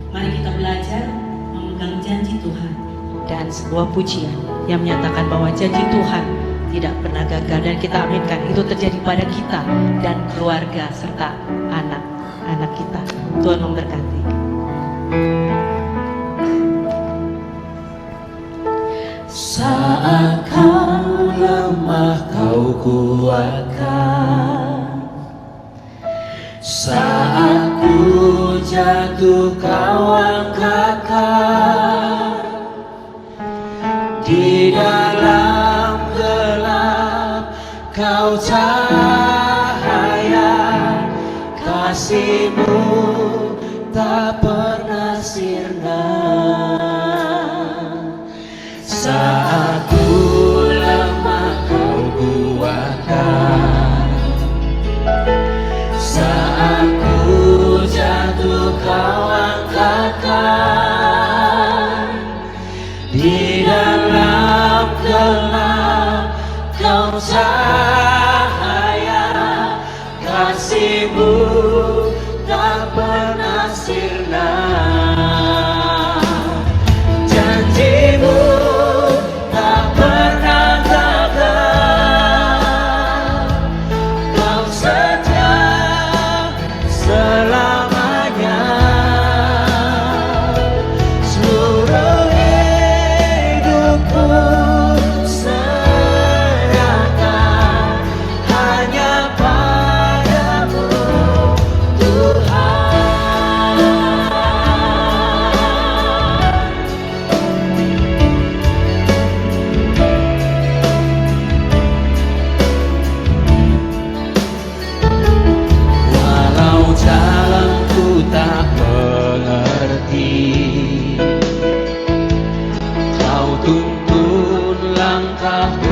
Mari kita belajar memegang janji Tuhan. Dan sebuah pujian yang menyatakan bahwa janji Tuhan tidak pernah gagal, dan kita aminkan itu terjadi pada kita dan keluarga serta anak-anak kita. Tuhan memberkati. Saat kau lemah kau kuatkan, saat ku jatuh kau angkatkan. Di dalam gelap kau cahaya, kasih-Mu tak pernah sirna. Saat ku lemah kau kuatkan, saat ku jatuh kau angkatkan. Di dalam gelap kau cahaya, kasih-Mu tak pernah sirna. Janji-Mu tak pernah gagal, Kau setia selamanya. Seluruh hidupku serahkan hanya padamu, Tuhan. Walau jalanku tak mengerti, Kau tuntun langkahku